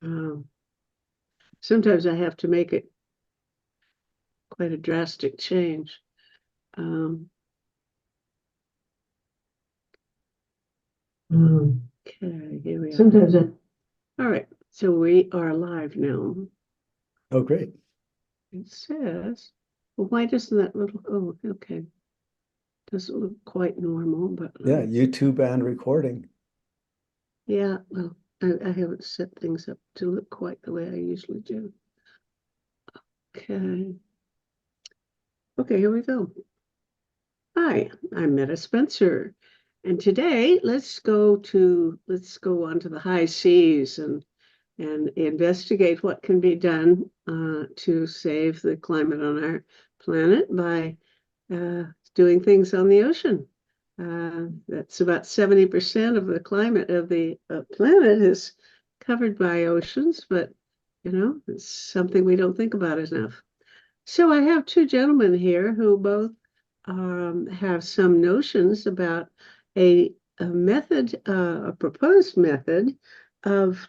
Um, Sometimes I have to make it quite a drastic change. Um, okay, here we are. All right, so we are live now. Oh, great. It says, well, why doesn't that little, oh, okay. Doesn't look quite normal, but Yeah, YouTube and recording. yeah, well, I haven't set things up to look quite the way I usually do. Okay. Okay, here we go. Hi, I'm Meta Spencer. And today let's go on to the high seas and investigate what can be done to save the climate on our planet by uh, doing things on the ocean. That's about 70% of the climate of the planet is covered by oceans, but it's something we don't think about enough. So I have two gentlemen here who both have some notions about a method, a proposed method of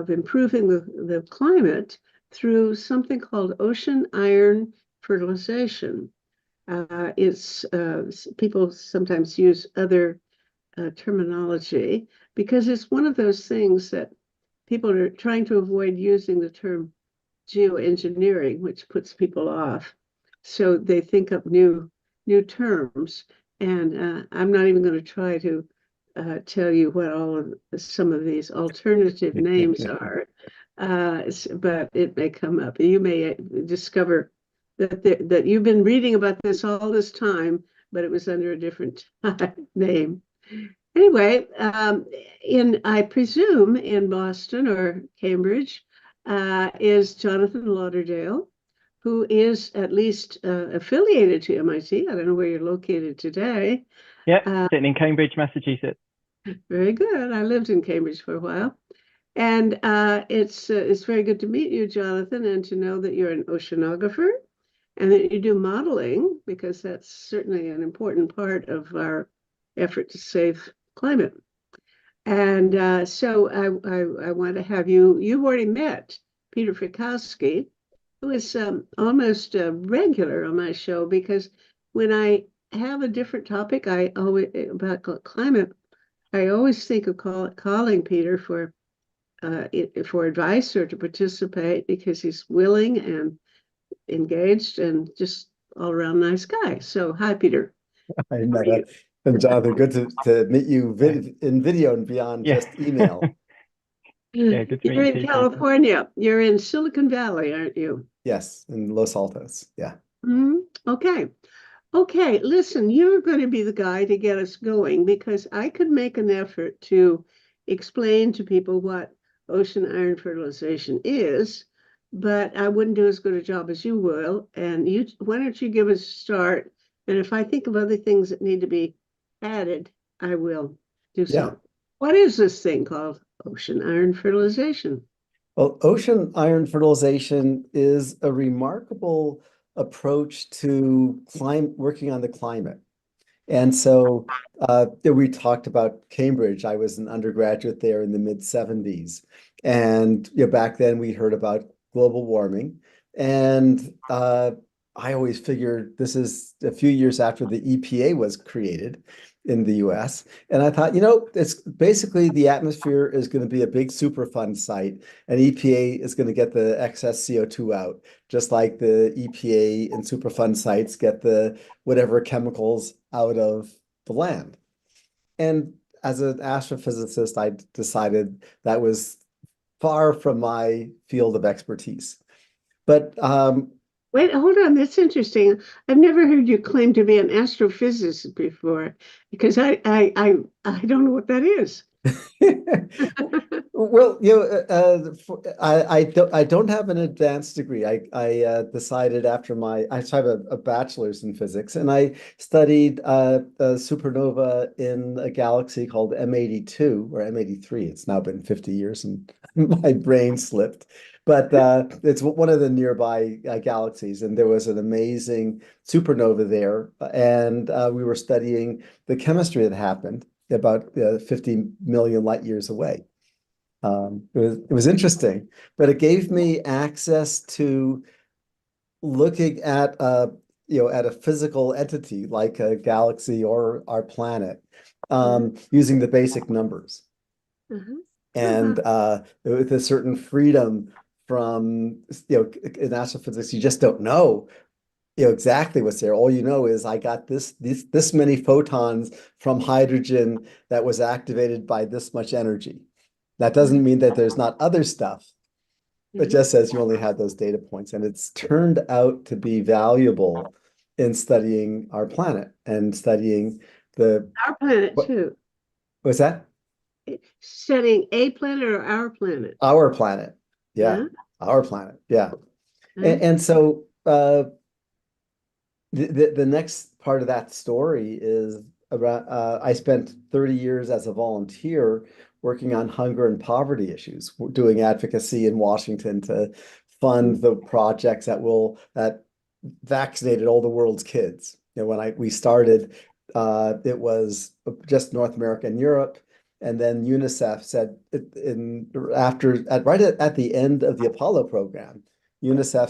improving the climate through something called ocean iron fertilization. It's people sometimes use other terminology because it's one of those things that people are trying to avoid using the term geoengineering, which puts people off. So they think up new terms, and I'm not even going to try to tell you what some of these alternative names are, but it may come up. You may discover that you've been reading about this all this time, but it was under a different name. Anyway, I presume in Boston or Cambridge is Jonathan Lauderdale, who is at least affiliated to MIT. I don't know where you're located today. Yep, Uh, sitting in Cambridge, Massachusetts. Very good. I lived in Cambridge for a while. And it's very good to meet you, Jonathan, and to know that you're an oceanographer and that you do modeling, because that's certainly an important part of our effort to save climate. And so I want to have you've already met Peter Fikowski, who is almost a regular on my show because when I have a different topic I always about climate, I always think of calling Peter for advice or to participate because he's willing and engaged and just all around nice guy. So hi, Peter. I How are met you? up. And Jonathan, good to meet you in video and beyond Yeah. just email. Yeah, good to You're meet in you too, Peter. California. You're in Silicon Valley, aren't you? Yes, in Los Altos. Yeah. Okay. Okay, listen, you're going to be the guy to get us going because I could make an effort to explain to people what ocean iron fertilization is, but I wouldn't do as good a job as you will. And why don't you give us a start? And if I think of other things that need to be added, I will do Yeah. so. What is this thing called ocean iron fertilization? Well, ocean iron fertilization is a remarkable approach to working on the climate. And so we talked about Cambridge. I was an undergraduate there in the mid 70s. And back then we heard about global warming. And I always figured this is a few years after the EPA was created in the US. And I thought, it's basically the atmosphere is going to be a big Superfund site, and EPA is going to get the excess CO2 out, just like the EPA and Superfund sites get the whatever chemicals out of the land. And as an astrophysicist, I decided that was far from my field of expertise. But Wait, hold on. That's interesting. I've never heard you claim to be an astrophysicist before, because I don't know what that is. well, I don't have an advanced degree. I decided after I have a bachelor's in physics, and I studied a supernova in a galaxy called M82 or M83. It's now been 50 years, and my brain slipped. But it's one of the nearby galaxies, and there was an amazing supernova there, and we were studying the chemistry that happened about 50 million light years away. It was interesting, but it gave me access to looking at at a physical entity like a galaxy or our planet, Uh-huh. using the basic numbers Uh-huh. Uh-huh. and with a certain freedom from in astrophysics, you just don't know exactly what's there. All you know is I got this many photons from hydrogen that was activated by this much energy. That doesn't Uh-huh. mean that there's not other stuff. It Mhm. just says you only have those data points, and it's turned out to be valuable in studying our planet and studying the Our planet what too. was that? Studying a planet or our planet? Our planet. Yeah, Yeah. our planet. Yeah. Huh? And so the next part of that story is about I spent 30 years as a volunteer working on hunger and poverty issues, doing advocacy in Washington to Mhm. fund the projects that vaccinated all the world's kids. When we started, it was just North America and Europe, and then UNICEF said right at the end of the Apollo program, UNICEF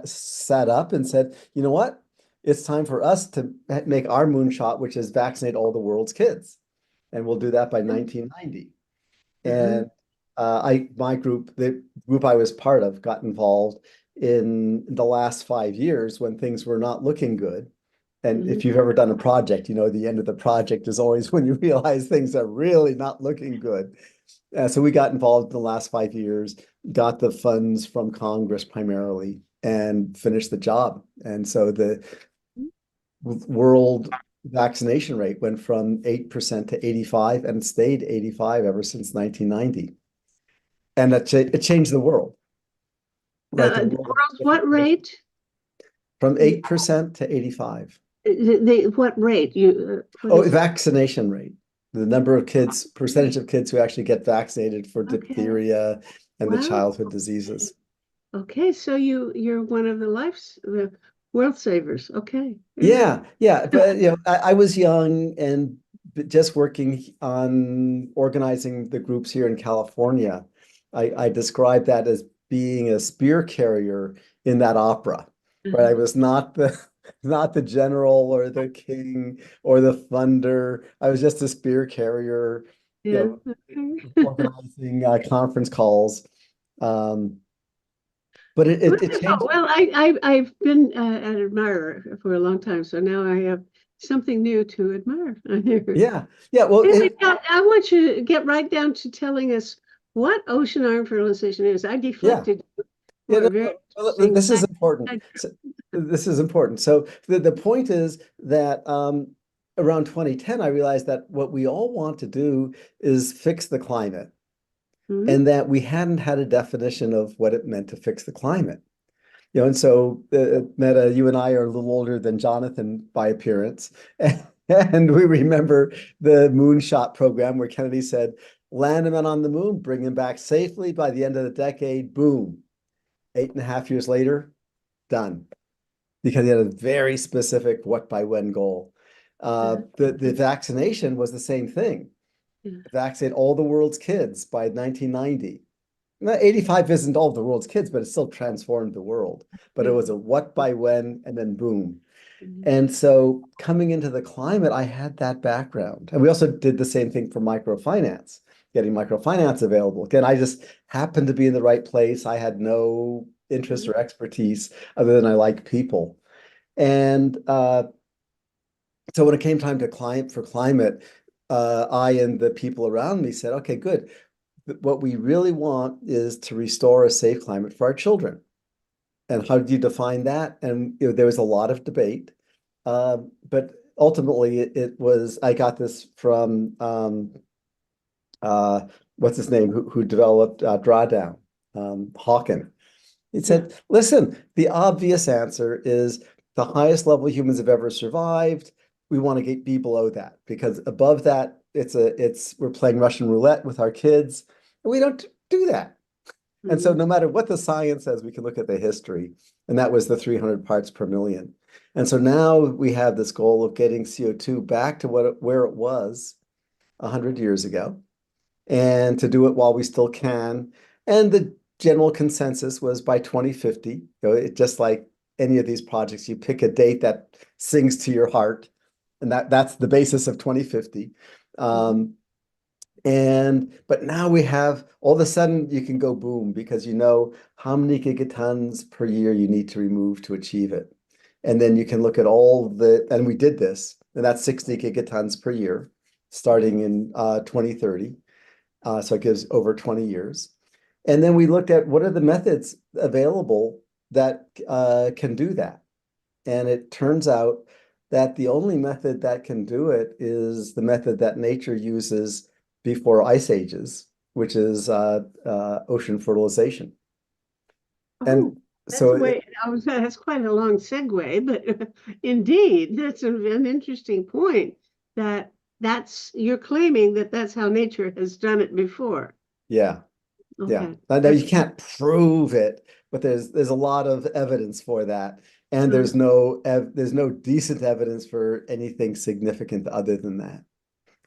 sat up and said, you know what? It's time for us to make our moonshot, which is vaccinate all the world's kids, and we'll do that by 1990. Uh-huh. And my group, the group I was part of, got involved in the last 5 years when things were not looking good. And Mhm. if you've ever done a project, the end of the project is always when you realize things are really not looking good. So we got involved in the last 5 years, got the funds from Congress primarily, and finished the job. And so the world vaccination rate went from 8% to 85 and stayed 85 ever since 1990. And it changed the world, right? The The world is world's a different what place rate? from 8% to 85. What rate? What Oh, is it? vaccination rate. The number of kids, percentage of kids who actually get vaccinated for Okay. diphtheria and the Wow. childhood diseases. Okay. So you're one of the world savers. Okay. Yeah. Yeah, yeah, but I was young and just working on organizing the groups here in California. I described that as being a spear carrier in that opera, right? I Uh-huh. was not the not the general or the king or the thunder. I was just a spear carrier, you Yeah. know, Okay. organizing conference calls. Um, but it Wonderful. changed. Well, I've been an admirer for a long time, so now I have something new to admire. Yeah, yeah. Well, Anyway, now I want you to get right down to telling us what ocean iron fertilization is. I yeah. deflected Yeah, for a no, very no, well, interesting this is side. important. So, this is important. So the point is that around 2010, I realized that what we all want to do is fix the climate, Mhm. and that we hadn't had a definition of what it meant to fix the climate. And so Meta, you and I are a little older than Jonathan by appearance, and we remember the moonshot program where Kennedy said, "Land him on the moon, bring him back safely by the end of the decade." Boom. 8.5 years later, done. Because he had a very specific what by when goal. Uh, The vaccination was the same thing. yeah. Vaccinate all the world's kids by 1990. Now, 85 isn't all the world's kids, but it still transformed the world. But it Yeah. was a what by when, and then boom. Mhm. And so coming into the climate, I had that background. And we also did the same thing for microfinance, getting microfinance available. Again, I just happened to be in the right place. I had no interest Mhm. or expertise other than I like people. And so when it came time to climate, I and the people around me said, okay, good. What we really want is to restore a safe climate for our children. And how do you define that? And there was a lot of debate. But ultimately, it was, I got this from, uh, what's his name, who developed Drawdown, Hawken. He Yeah. said, listen, the obvious answer is the highest level humans have ever survived. We want to be below that because above that, we're playing Russian roulette with our kids. And we don't do that. And so Mhm. no matter what the science says, we can look at the history. And that was the 300 parts per million. And so now we have this goal of getting CO2 back to where it was 100 years ago. and to do it while we still can. And the general consensus was by 2050, just like any of these projects, you pick a date that sings to your heart, and that's the basis of 2050. But now we have all of a sudden you can go boom because you know how many gigatons per year you need to remove to achieve it. And then you can look at and we did this, and that's 60 gigatons per year starting in 2030. So it gives over 20 years. And then we looked at what are the methods available that can do that. And it turns out that the only method that can do it is the method that nature uses before ice ages, which is ocean fertilization. Oh, And that's so, way, that's quite a long segue, but indeed, that's an interesting point that you're claiming that that's how nature has done it before. yeah, yeah. Okay, I know that's you can't prove it, but there's a lot of evidence for that. And uh, there's no decent evidence for anything significant other than that.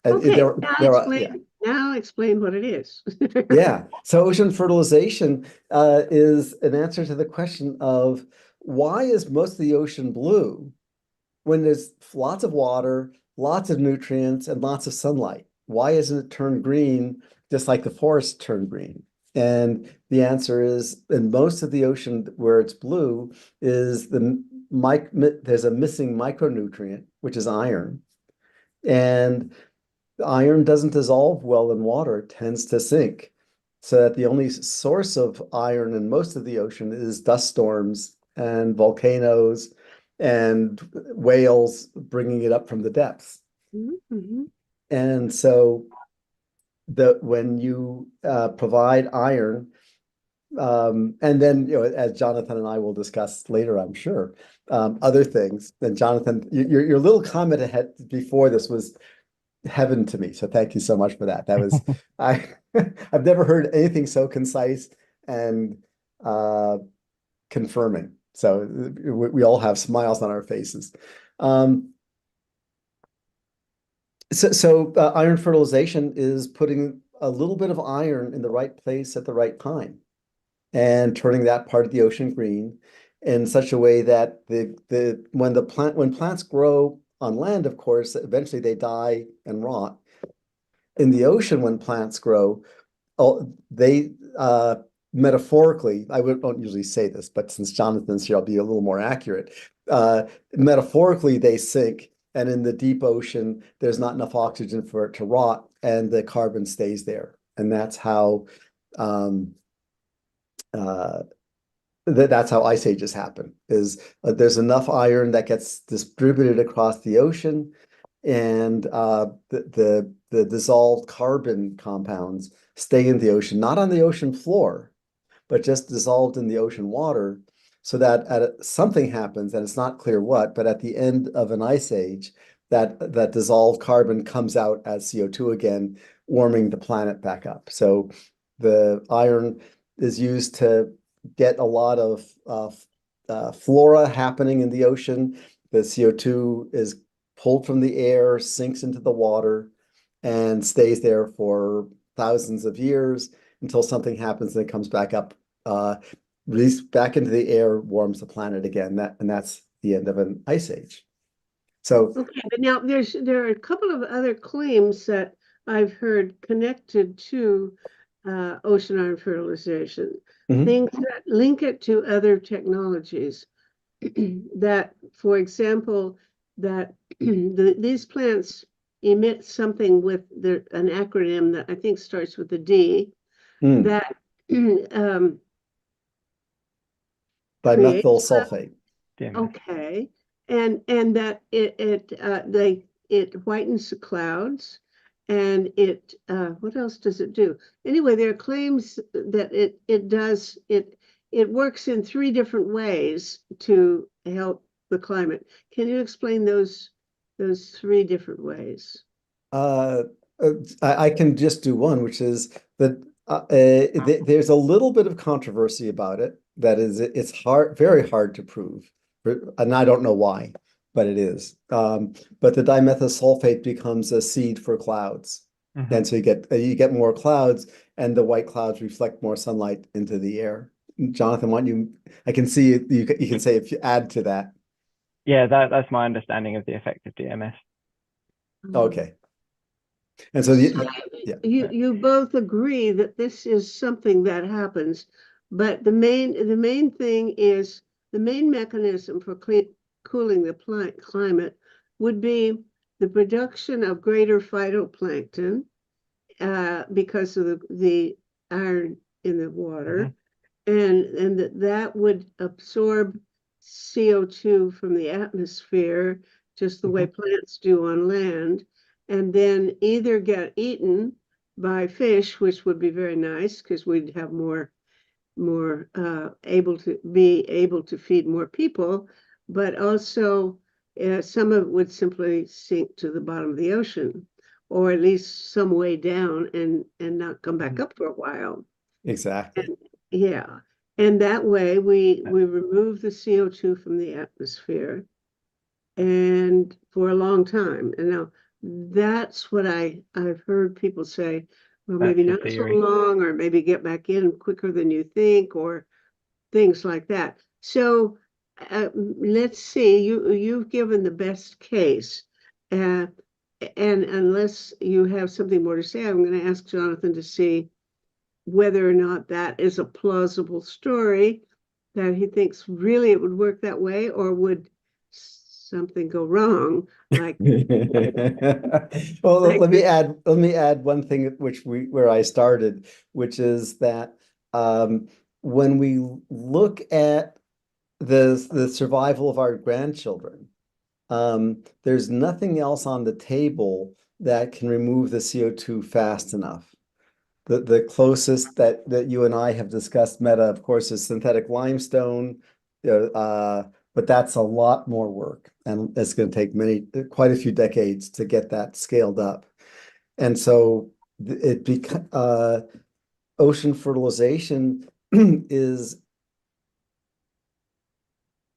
And okay. yeah. Now explain what it is. Yeah. So ocean fertilization is an answer to the question of why is most of the ocean blue when there's lots of water, lots of nutrients, and lots of sunlight? Why isn't it turned green just like the forest turned green? And the answer is in most of the ocean where it's blue is there's a missing micronutrient, which is iron. And iron doesn't dissolve well in water, it tends to sink. So that the only source of iron in most of the ocean is dust storms and volcanoes and whales bringing it up from the depths. Mhm. And so when you provide iron, and then as Jonathan and I will discuss later, I'm sure, other things. And Jonathan, your little comment ahead before this was heaven to me. So thank you so much for that. That was I I've never heard anything so concise and uh confirming. So we all have smiles on our faces. Um iron fertilization is putting a little bit of iron in the right place at the right time and turning that part of the ocean green in such a way that when plants grow on land, of course, eventually they die and rot. In the ocean, when plants grow, they metaphorically, don't usually say this, but since Jonathan's here, I'll be a little more accurate. Metaphorically, they sink, and in the deep ocean, there's not enough oxygen for it to rot, and the carbon stays there. And that's how uh, that's how ice ages happen. There's enough iron that gets distributed across the ocean, and the dissolved carbon compounds stay in the ocean, not on the ocean floor, but just dissolved in the ocean water, so that something happens, and it's not clear what, but at the end of an ice age, that dissolved carbon comes out as CO2 again, warming the planet back up. So the iron is used to get a lot of flora happening in the ocean. The CO2 is pulled from the air, sinks into the water, and stays there for thousands of years until something happens and it comes back up, released back into the air, warms the planet again. That's the end of an ice age. So, Okay, but now there are a couple of other claims that I've heard connected to ocean iron fertilization, mhm. things that link it to other technologies. That, for example, that these plants emit something with an acronym that I think starts with a D Mm. that Dimethyl creates sulfate. DMS. okay, and that it whitens the clouds, and what else does it do? Anyway, there are claims that it works in three different ways to help the climate. Can you explain those three different ways? Uh, I can just do one, which is that there's a little bit of controversy about it. That is, it's very hard to prove, and I don't know why, but it is. But the dimethyl sulfate becomes a seed for clouds. Mhm. And so you get more clouds, and the white clouds reflect more sunlight into the air. Jonathan, I can see you can say if you add to that. Yeah, that's my understanding of the effect of DMS. Okay. And so So yeah. you both agree that this is something that happens, but the main thing is the main mechanism for cooling the climate would be the production of greater phytoplankton because of the iron in the water, Mhm. and that would absorb CO2 from the atmosphere, just the way Mhm. plants do on land, and then either get eaten by fish, which would be very nice because we'd have more able to feed more people, but also some of it would simply sink to the bottom of the ocean, or at least some way down and not come back Mhm. up for a while. Exactly. Yeah. And that way we remove the CO2 from the atmosphere and for a long time. And now that's what I've heard people say, well, That's maybe the not so theory. long, or maybe get back in quicker than you think, or things like that. So let's see, you've given the best case. Uh, and unless you have something more to say, I'm going to ask Jonathan to see whether or not that is a plausible story, that he thinks really it would work that way, or would something go wrong, like Well, like this. let me add one thing where I started, which is that um, when we look at the survival of our grandchildren, there's nothing else on the table that can remove the CO2 fast enough. The closest that you and I have discussed, Meta, of course, is synthetic limestone, but that's a lot more work, and it's going to take quite a few decades to get that scaled up. And so ocean fertilization is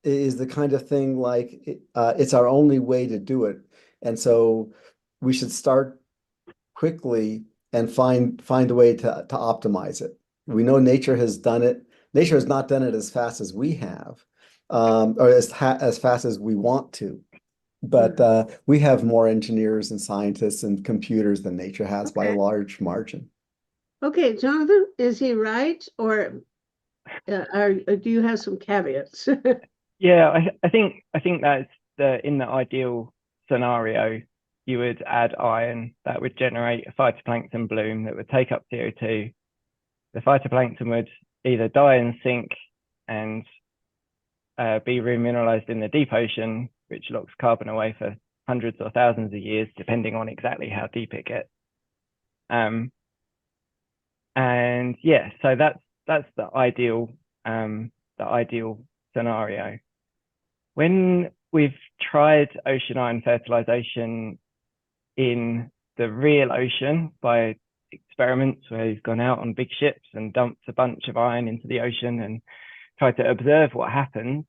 is the kind of thing like it's our only way to do it. And so we should start quickly and find a way to optimize it. We know nature has done it. Nature has not done it as fast as we have, or as fast as we want to. But we have more engineers and scientists and computers than nature has by a Okay. large margin. Okay, Jonathan, is he right, or do you have some caveats? Yeah, I think that's in the ideal scenario, you would add iron that would generate a phytoplankton bloom that would take up CO2. The phytoplankton would either die and sink and be remineralized in the deep ocean, which locks carbon away for hundreds or thousands of years, depending on exactly how deep it gets. Um, and yeah, so that's the ideal scenario. When we've tried ocean iron fertilization in the real ocean by experiments where he's gone out on big ships and dumped a bunch of iron into the ocean and tried to observe what happens,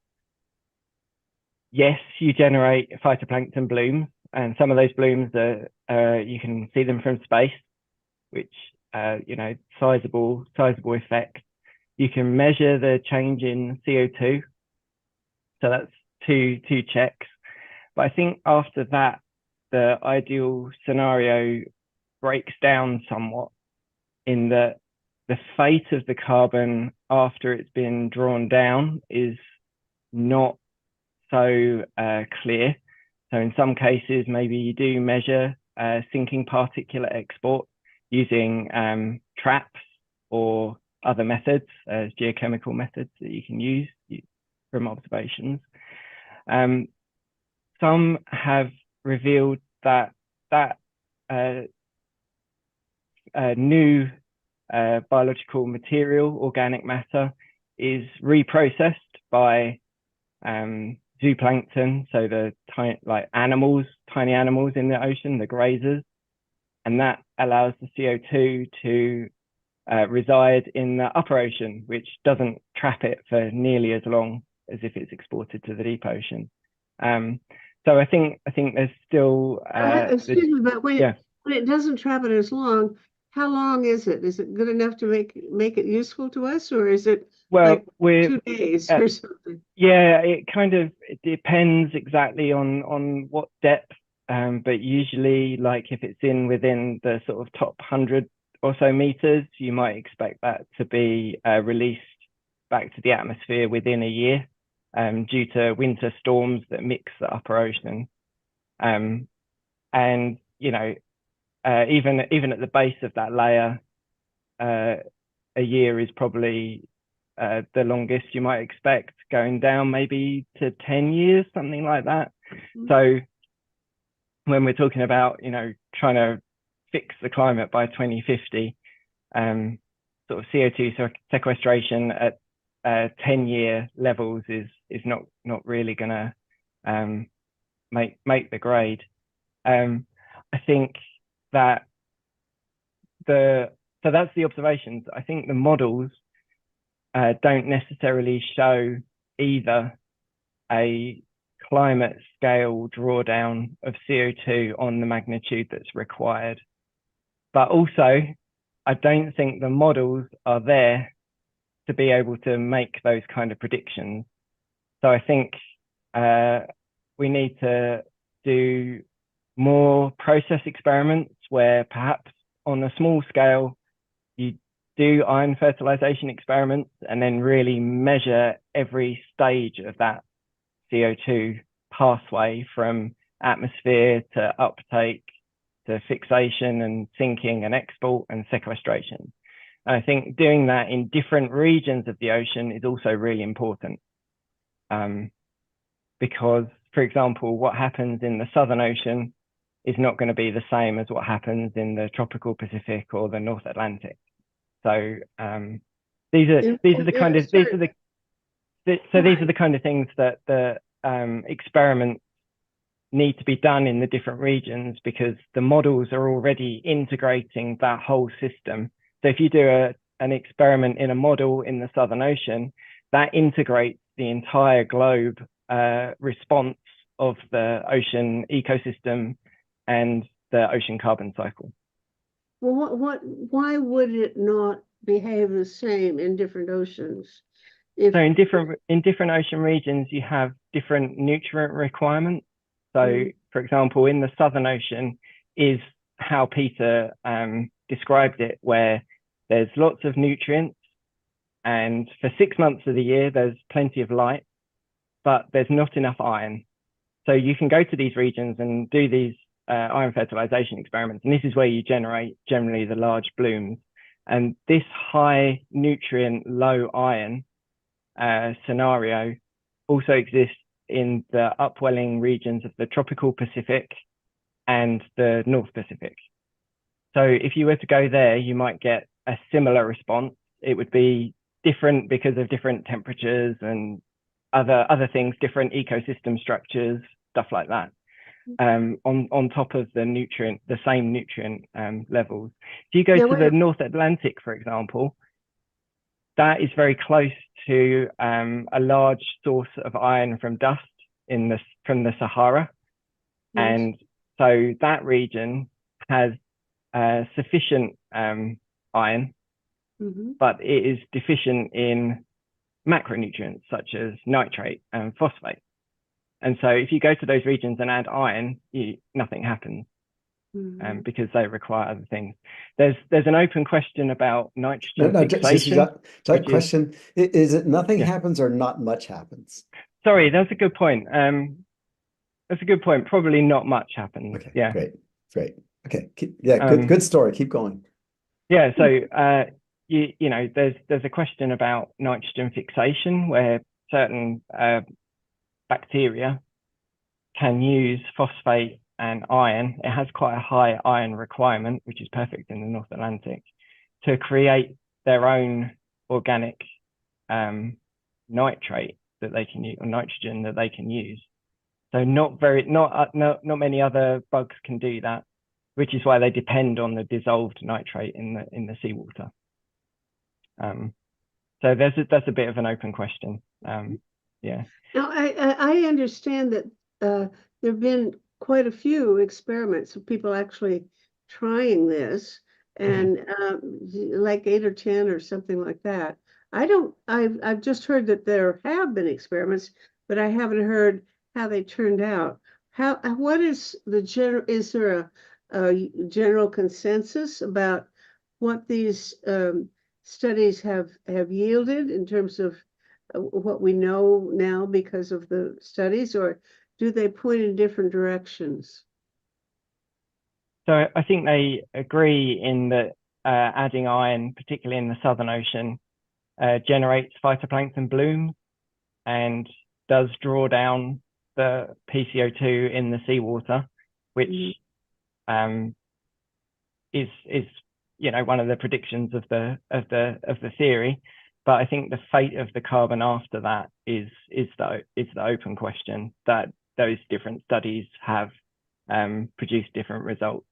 yes, you generate phytoplankton blooms, and some of those blooms are you can see them from space, which sizable effect. You can measure the change in CO2, so that's two checks. But I think after that, the ideal scenario breaks down somewhat in that the fate of the carbon after it's been drawn down is not so clear. So in some cases, maybe you do measure sinking particulate export using traps or other methods, geochemical methods that you can use from observations. Some have revealed that uh, new biological material, organic matter, is reprocessed by zooplankton, so the tiny animals in the ocean, the grazers, and that allows the CO2 to reside in the upper ocean, which doesn't trap it for nearly as long as if it's exported to the deep ocean. So I think there's still Excuse me, but wait, yeah. When it doesn't travel as long, how long is it? Is it good enough to make it useful to us, or is it Well, like we're 2 days at or something? Yeah, it depends exactly on what depth. But usually, like if it's within the sort of top 100 or so meters, you might expect that to be released back to the atmosphere within a year, due to winter storms that mix the upper ocean. Um, and even at the base of that layer, uh, a year is probably the longest you might expect, going down maybe to 10 years, something like that. Mhm. So when we're talking about, trying to fix the climate by 2050, sort of CO2 sequestration at 10-year levels is not really going to make the grade. I think that so that's the observations. I think the models don't necessarily show either a climate scale drawdown of CO2 on the magnitude that's required. But also, I don't think the models are there to be able to make those kind of predictions. So I think we need to do more process experiments where perhaps on a small scale, you do iron fertilization experiments and then really measure every stage of that CO2 pathway from atmosphere to uptake to fixation and sinking and export and sequestration. And I think doing that in different regions of the ocean is also really important, because, for example, what happens in the Southern Ocean is not going to be the same as what happens in the tropical Pacific or the North Atlantic. So these are the kind of these are the these are the kind of things that the experiments need to be done in the different regions, because the models are already integrating that whole system. So if you do an experiment in a model in the Southern Ocean, that integrates the entire globe response of the ocean ecosystem and the ocean carbon cycle. Well, why would it not behave the same in different oceans? So in different ocean regions, you have different nutrient requirements. So, for example, in the Southern Ocean is how Peter described it, where there's lots of nutrients, and for 6 months of the year, there's plenty of light, but there's not enough iron. So you can go to these regions and do these iron fertilization experiments, and this is where you generate generally the large blooms. And this high nutrient, low iron scenario also exists in the upwelling regions of the tropical Pacific and the North Pacific. So if you were to go there, you might get a similar response. It would be different because of different temperatures and other things, different ecosystem structures, stuff like that. On top of the same nutrient levels. If you go to the North Atlantic, for example, that is very close to a large source of iron from dust from the Sahara. Yes. And so that region has sufficient iron, but it is deficient in macronutrients such as nitrate and phosphate. And so if you go to those regions and add iron, nothing happens. Because they require other things. There's an open question about nitrogen fixation. Question is it nothing happens or not much happens? Sorry, that's a good point. That's a good point. Probably not much happens. Okay, yeah. Great. Okay, good story. Keep going. Yeah, so there's a question about nitrogen fixation where certain bacteria can use phosphate and iron. It has quite a high iron requirement, which is perfect in the North Atlantic, to create their own organic nitrate that they can use, or nitrogen that they can use. So not many other bugs can do that, which is why they depend on the dissolved nitrate in the seawater. So that's a bit of an open question. Yeah. Now I understand that there have been quite a few experiments of people actually trying this, and like 8 or 10 or something like that. I've just heard that there have been experiments, but I haven't heard how they turned out. What is is there a general consensus about what these studies have yielded in terms of what we know now because of the studies, or do they point in different directions? So I think they agree in that adding iron, particularly in the Southern Ocean, generates phytoplankton blooms and does draw down the PCO2 in the seawater, which is one of the predictions of the theory. But I think the fate of the carbon after that is the open question, that those different studies have produced different results.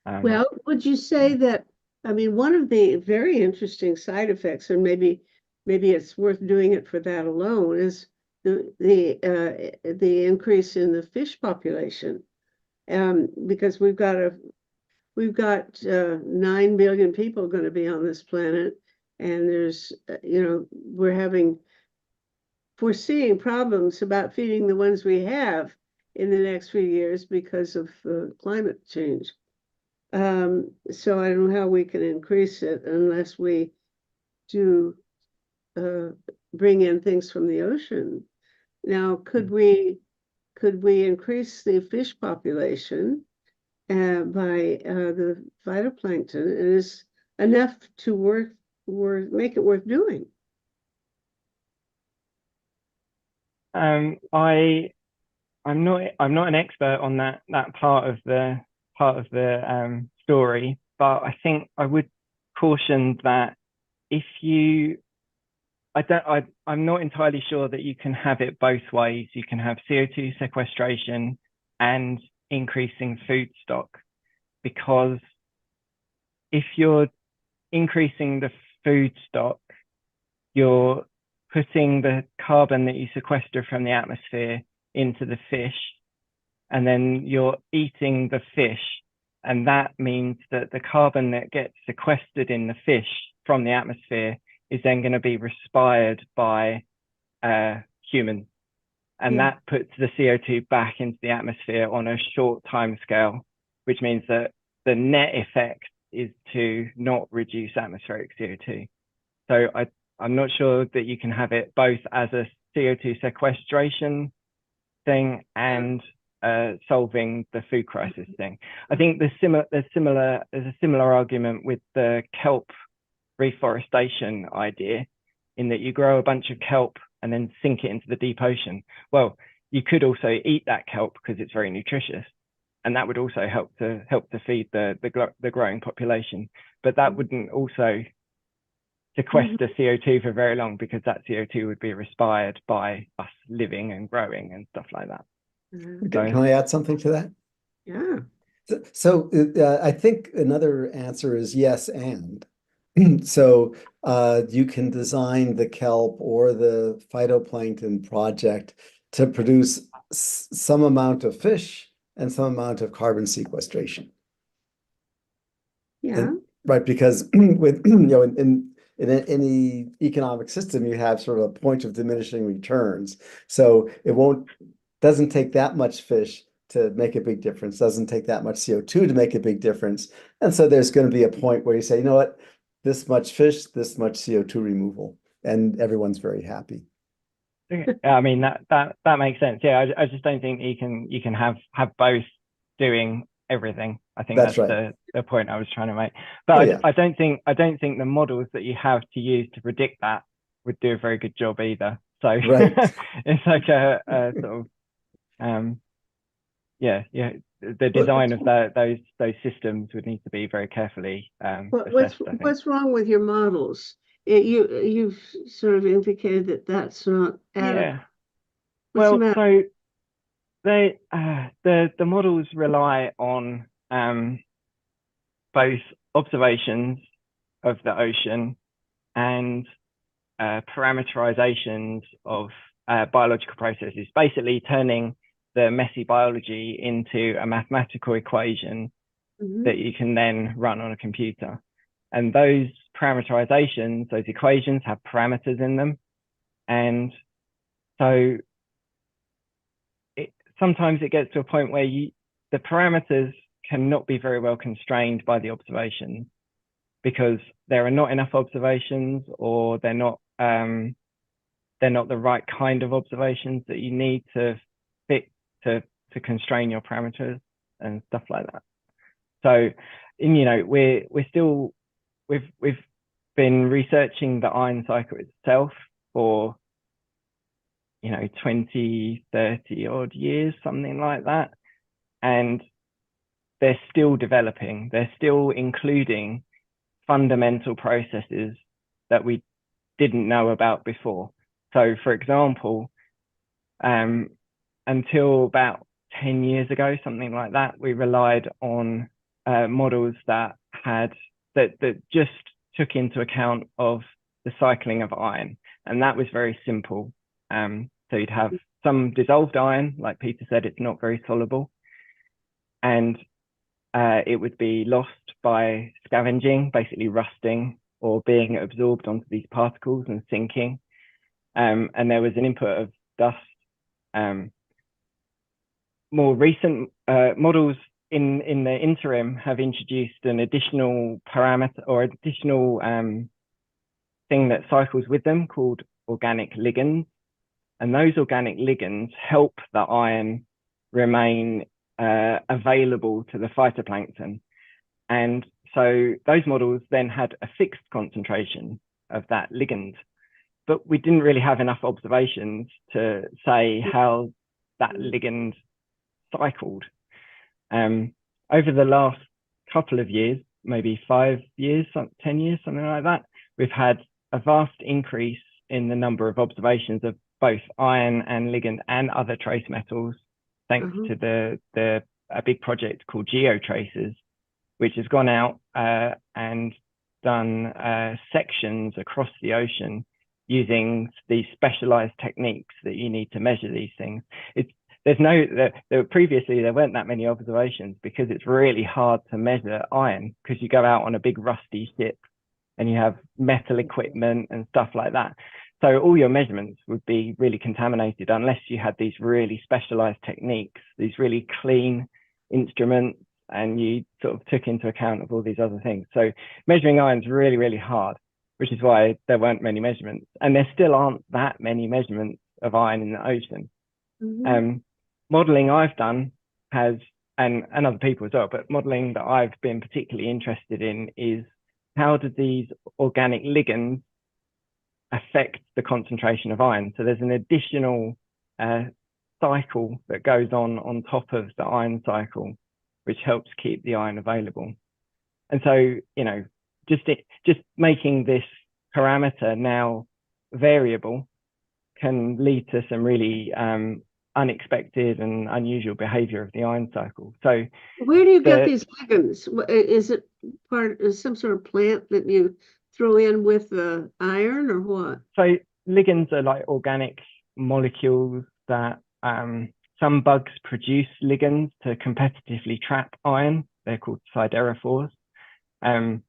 Well, would you say that, I mean, one of the very interesting side effects, and maybe it's worth doing it for that alone, is the increase in the fish population, because we've got 9 billion people going to be on this planet, and there's we're foreseeing problems about feeding the ones we have in the next few years because of climate change. So I don't know how we can increase it unless we do bring in things from the ocean. Now, could we increase the fish population by the phytoplankton? It is enough to make it worth doing. I'm not an expert on that part of the story, but I think I would caution that I'm not entirely sure that you can have it both ways. You can have CO2 sequestration and increasing food stock, because if you're increasing the food stock, you're putting the carbon that you sequester from the atmosphere into the fish, and then you're eating the fish. And that means that the carbon that gets sequestered in the fish from the atmosphere is then going to be respired by humans. And that puts the CO2 back into the atmosphere on a short time scale, which means that the net effect is to not reduce atmospheric CO2. So I'm not sure that you can have it both as a CO2 sequestration thing and solving the food crisis thing. I think there's a similar argument with the kelp reforestation idea, in that you grow a bunch of kelp and then sink it into the deep ocean. Well, you could also eat that kelp because it's very nutritious, and that would also help to feed the growing population. But that wouldn't also sequester CO2 for very long, because that CO2 would be respired by us living and growing and stuff like that. Can I add something to that? Yeah. So I think another answer is yes, and. So you can design the kelp or the phytoplankton project to produce some amount of fish and some amount of carbon sequestration. Yeah. Right, because with in any economic system, you have sort of a point of diminishing returns. So doesn't take that much fish to make a big difference, doesn't take that much CO2 to make a big difference. And so there's going to be a point where you say, you know what, this much fish, this much CO2 removal, and everyone's very happy. I mean, that makes sense. Yeah, I just don't think you can have both doing everything. I think that's right. the point I was trying to make. But I don't think the models that you have to use to predict that would do a very good job either. So it's like a sort of the design of those systems would need to be very carefully assessed. What's wrong with your models? You've sort of indicated that that's not adequate. Yeah. Well, so the models rely on both observations of the ocean and parameterizations of biological processes, basically turning the messy biology into a mathematical equation Mhm. that you can then run on a computer. And those parameterizations, those equations have parameters in them. And so sometimes it gets to a point where the parameters cannot be very well constrained by the observations because there are not enough observations, or they're not the right kind of observations that you need to fit to constrain your parameters and stuff like that. So, and, you know, we've been researching the iron cycle itself for, you know, 20, 30 odd years, something like that. And they're still developing, they're still including fundamental processes that we didn't know about before. So, for example, until about 10 years ago, something like that, we relied on models that just took into account of the cycling of iron, and that was very simple. So you'd have some dissolved iron, like Peter said, it's not very soluble, and it would be lost by scavenging, basically rusting or being absorbed onto these particles and sinking. And there was an input of dust. More recent models in the interim have introduced an additional parameter or additional thing that cycles with them called organic ligands. And those organic ligands help the iron remain available to the phytoplankton. And so those models then had a fixed concentration of that ligand, but we didn't really have enough observations to say how that ligand cycled. Over the last couple of years, maybe 5 years, 10 years, something like that, we've had a vast increase in the number of observations of both iron and ligand and other trace metals, thanks to a big project called GeoTraces, which has gone out and done sections across the ocean using these specialized techniques that you need to measure these things. Previously there weren't that many observations because it's really hard to measure iron, because you go out on a big rusty ship and you have metal equipment and stuff like that. So all your measurements would be really contaminated unless you had these really specialized techniques, these really clean instruments, and you sort of took into account of all these other things. So measuring iron is really, really hard, which is why there weren't many measurements. And there still aren't that many measurements of iron in the ocean. Modeling I've done has, and other people as well, but modeling that I've been particularly interested in is how do these organic ligands affect the concentration of iron? So there's an additional cycle that goes on top of the iron cycle, which helps keep the iron available. And so, you know, just making this parameter now variable can lead to some really unexpected and unusual behavior of the iron cycle. So where do you get these ligands? Is it part of some sort of plant that you throw in with the iron, or what? So ligands are like organic molecules that some bugs produce ligands to competitively trap iron. They're called siderophores. So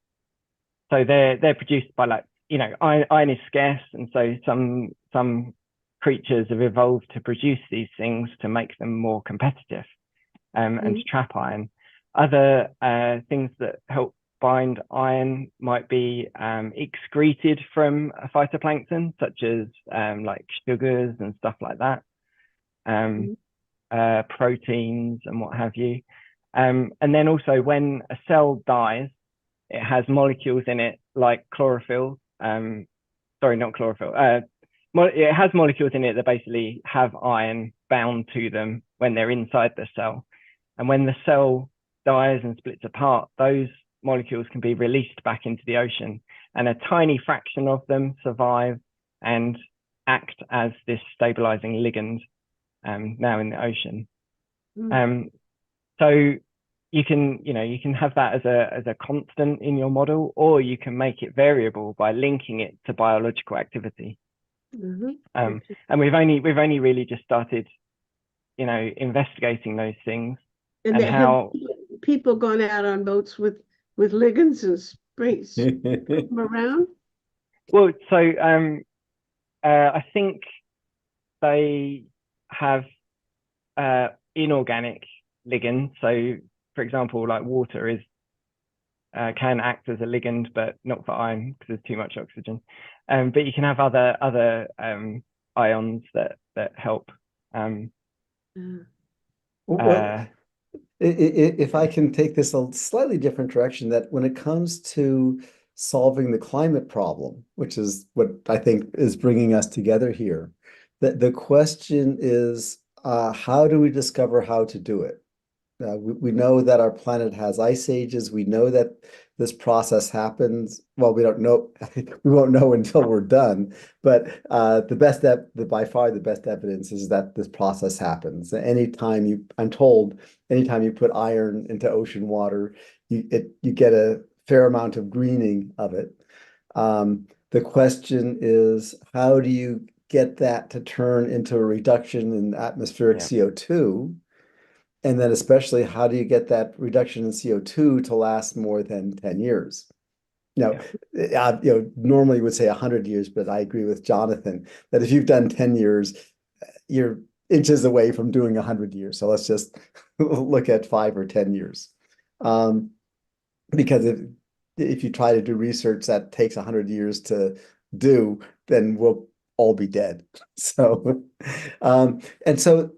they're produced by, like, you know, iron is scarce, and so some creatures have evolved to produce these things to make them more competitive and to trap iron. Other things that help bind iron might be excreted from a phytoplankton, such as like sugars and stuff like that, proteins and what have you. And then also when a cell dies, it has molecules in it like chlorophyll. Sorry, not chlorophyll. It has molecules in it that basically have iron bound to them when they're inside the cell. And when the cell dies and splits apart, those molecules can be released back into the ocean, and a tiny fraction of them survive and act as this stabilizing ligand now in the ocean. So you can have that as a constant in your model, or you can make it variable by linking it to biological activity. And we've only really just started, investigating those things. And people gone out on boats with ligands and sprays them around? Well, so I think they have inorganic ligands. So, for example, like water is can act as a ligand, but not for iron because there's too much oxygen. But you can have other ions that help. Well, if I can take this a slightly different direction, that when it comes to solving the climate problem, which is what I think is bringing us together here, the question is, how do we discover how to do it? We know that our planet has ice ages. We know that this process happens. Well, we don't know. We won't know until we're done. But by far the best evidence is that this process happens. I'm told, anytime you put iron into ocean water, you get a fair amount of greening of it. The question is, how do you get that to turn into a reduction in atmospheric CO2? And then especially, how do you get that reduction in CO2 to last more than 10 years? Normally you would say 100 years, but I agree with Jonathan that if you've done 10 years, you're inches away from doing 100 years. So let's just look at 5 or 10 years. Because if you try to do research that takes 100 years to do, then we'll all be dead. So, and so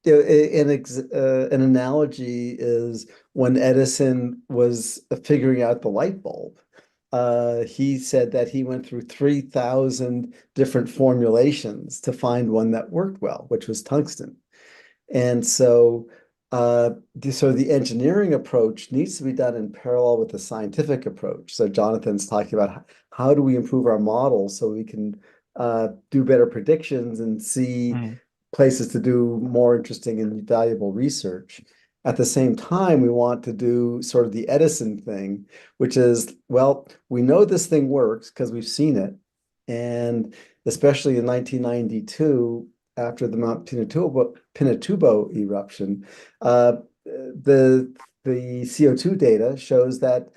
an analogy is when Edison was figuring out the light bulb. He said that he went through 3,000 different formulations to find one that worked well, which was tungsten. And so, the engineering approach needs to be done in parallel with the scientific approach. So Jonathan's talking about how do we improve our models so we can do better predictions and see places to do more interesting and valuable research. At the same time, we want to do sort of the Edison thing, which is, well, we know this thing works because we've seen it. And especially in 1992, after the Mount Pinatubo eruption, the CO2 data shows that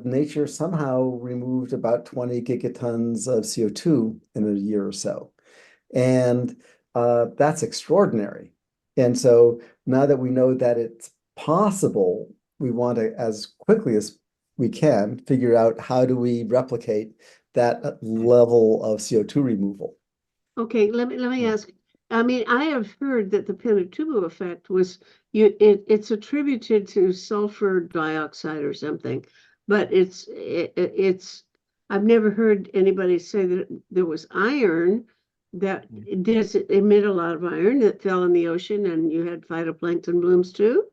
nature somehow removed about 20 gigatons of CO2 in a year or so. And that's extraordinary. And so now that we know that it's possible, we want to, as quickly as we can, figure out how do we replicate that level of CO2 removal. Okay, let me ask. I mean, I have heard that the Pinatubo effect was it's attributed to sulfur dioxide or something, but it's I've never heard anybody say that there was iron that does it emit a lot of iron that fell in the ocean and you had phytoplankton blooms too?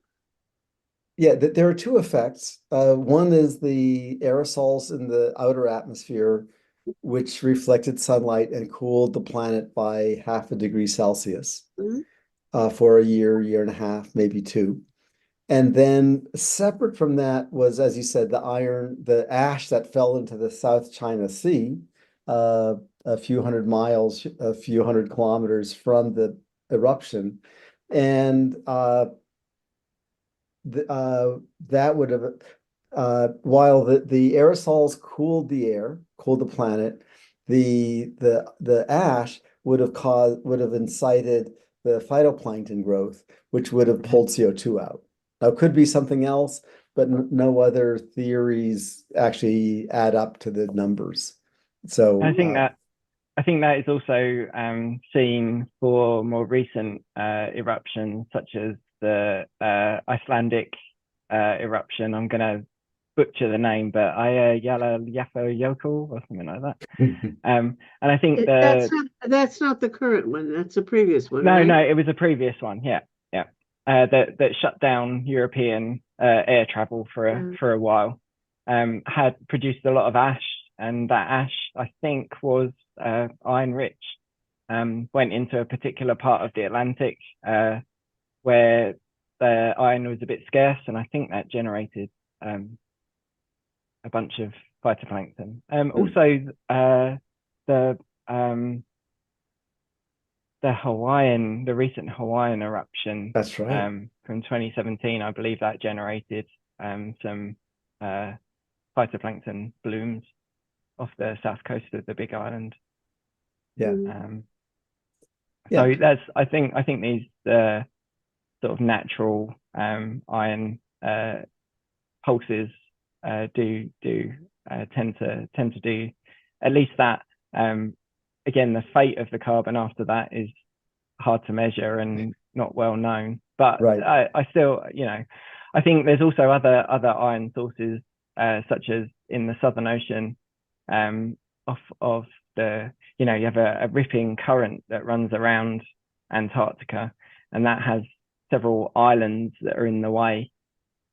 Yeah, there are two effects. One is the aerosols in the outer atmosphere, which reflected sunlight and cooled the planet by 0.5 degree Celsius for a year and a half, maybe 2. And then separate from that was, as you said, the ash that fell into the South China Sea, a few hundred miles, a few hundred kilometers from the eruption. And that would have, while the aerosols cooled the air, cooled the planet, the ash would have incited the phytoplankton growth, which would have pulled CO2 out. Now, it could be something else, but no other theories actually add up to the numbers. So I think that is also seen for more recent eruptions, such as the Icelandic eruption. I'm going to butcher the name, but Eyjafjallajökull or something like that. And I think that's not the current one. That's a previous one. No, right? no, it was a previous one. Yeah. That shut down European air travel for a while. Had produced a lot of ash, and that ash, I think, was iron rich. Went into a particular part of the Atlantic where the iron was a bit scarce, and I think that generated a bunch of phytoplankton. Also, the the recent Hawaiian eruption That's right. from 2017, I believe that generated some phytoplankton blooms off the south coast of the Big Island. Yeah. Um, Yeah. so I think these sort of natural iron pulses do tend to do at least that. Again, the fate of the carbon after that is hard to measure and not well known. But Right. I still, I think there's also other iron sources, such as in the Southern Ocean, off of the, you have a ripping current that runs around Antarctica, and that has several islands that are in the way,